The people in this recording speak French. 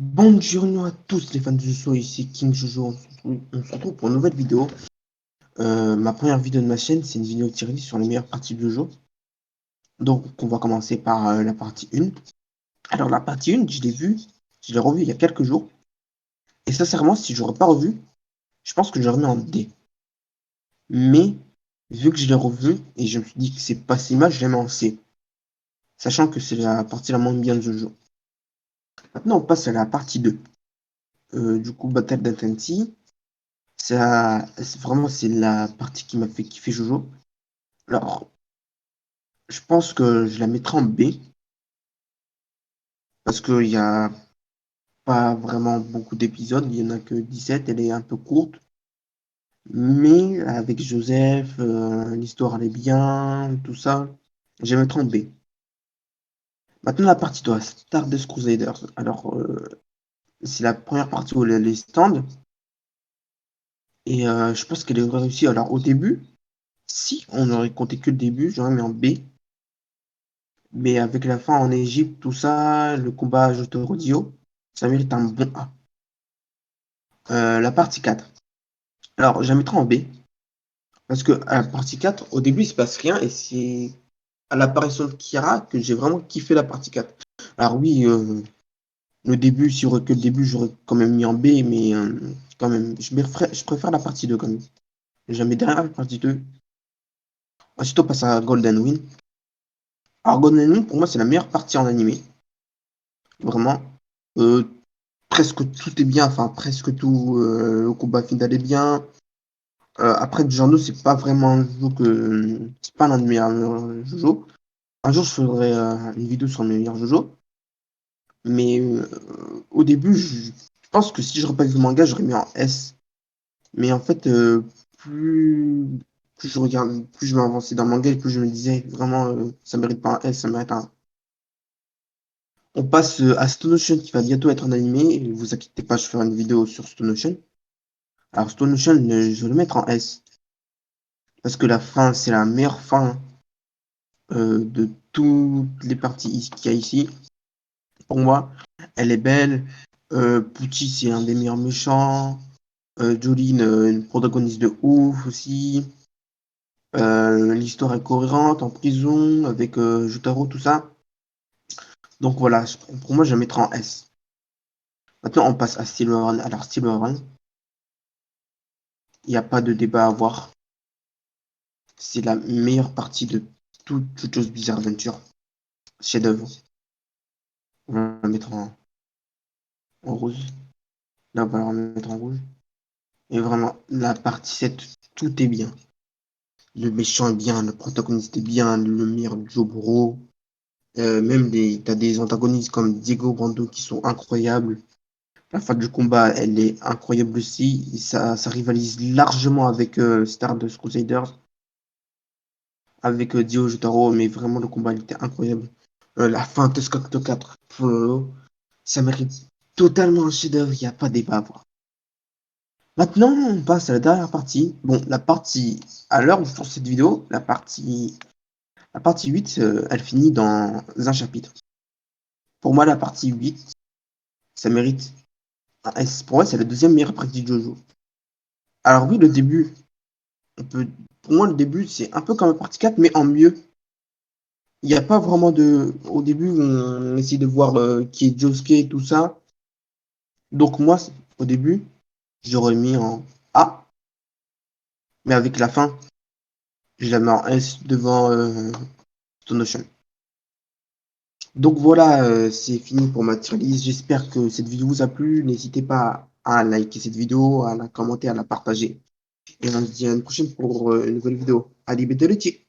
Bonjour à tous les fans de Jojo, ici King Jojo. On se retrouve pour une nouvelle vidéo. Ma première vidéo de ma chaîne, c'est une vidéo tirée sur les meilleures parties de Jojo. Donc, on va commencer par la partie 1. Alors, la partie 1, je l'ai revue il y a quelques jours. Et sincèrement, si je l'aurais pas revu, je pense que je l'aurais mis en D. Mais, vu que je l'ai revu, et je me suis dit que c'est pas si mal, je l'ai mis en C. Sachant que c'est la partie la moins bien de Jojo. Maintenant, on passe à la partie 2. Du coup, Battle d'Intensity. Vraiment, c'est la partie qui m'a fait kiffer Jojo. Alors, je pense que je la mettrai en B, parce qu'il n'y a pas vraiment beaucoup d'épisodes, il n'y en a que 17, elle est un peu courte, mais avec Joseph, l'histoire elle est bien, tout ça, je la mettrai en B. Maintenant, la partie 3, Stardust Crusaders. Alors, c'est la première partie où les stands, et je pense qu'elle est réussie. Alors, au début, si on aurait compté que le début, j'aurais mis en B, mais avec la fin en Égypte, tout ça, le combat à Jotaro, ça mérite un bon A. La partie 4. Alors, je la mettrai en B, parce que à la partie 4, au début, il se passe rien, et c'est à l'apparition de Kira que j'ai vraiment kiffé la partie 4. Alors oui, le début, si j'aurais que le début, j'aurais quand même mis en B, mais quand même, je préfère la partie 2 quand même. Je la mets derrière la partie 2. Ensuite, on passe à Golden Wind. Alors, Golden Wind, pour moi, c'est la meilleure partie en animé. Vraiment. Euh, Presque tout est bien, enfin, presque tout. Le combat final est bien. Après, Giorno, c'est pas vraiment un jeu que. C'est pas l'un de mes meilleurs Jojo. Un jour, je ferai une vidéo sur mes meilleurs Jojo. Mais au début, je pense que si je repasse le manga, j'aurais mis en S. Mais en fait, plus je regarde, plus je vais avancer dans le manga et plus je me disais vraiment, ça mérite pas un S, ça mérite un. On passe à Stone Ocean qui va bientôt être un animé. Et vous inquiétez pas, je ferai une vidéo sur Stone Ocean. Alors, Stone Ocean, je vais le mettre en S. Parce que la fin, c'est la meilleure fin de toutes les parties qu'il y a ici. Pour moi, elle est belle. Pucci, c'est un des meilleurs méchants. Jolene, une protagoniste de ouf aussi. L'histoire est cohérente en prison avec Jotaro, tout ça. Donc voilà, pour moi, je la mettrai en S. Maintenant, on passe à Silverhand. Alors, Silverhand, il n'y a pas de débat à avoir. C'est la meilleure partie de toute JoJo's Bizarre Adventure. Chef-d'œuvre. On va la mettre en rouge. Là, on va la mettre en rouge. Et vraiment, la partie 7, tout est bien. Le méchant est bien, le protagoniste est bien, le meilleur Jobro. Même t'as des antagonistes comme Diego Brando qui sont incroyables. La fin du combat, elle est incroyable aussi. Ça rivalise largement avec Stardust Crusaders, avec Dio Jotaro, mais vraiment le combat il était incroyable. La fin de Skakto 4, ça mérite totalement un chef-d'œuvre, il n'y a pas débat à voir. Maintenant, on passe à la dernière partie. Bon, la partie, à l'heure où je tourne cette vidéo, la partie 8, elle finit dans un chapitre. Pour moi, la partie 8, ça mérite un S. Pour moi, c'est la deuxième meilleure partie de Jojo. Alors oui, le début, on peut, pour moi, le début, c'est un peu comme la partie 4, mais en mieux. Il n'y a pas vraiment de... Au début, on essaie de voir qui est Josuke et tout ça. Donc moi, au début, j'aurais mis en A, mais avec la fin, je la mets en S devant Stone Ocean. Donc voilà, c'est fini pour ma tier list. J'espère que cette vidéo vous a plu. N'hésitez pas à liker cette vidéo, à la commenter, à la partager. Et on se dit à une prochaine pour une nouvelle vidéo. Arrivederci.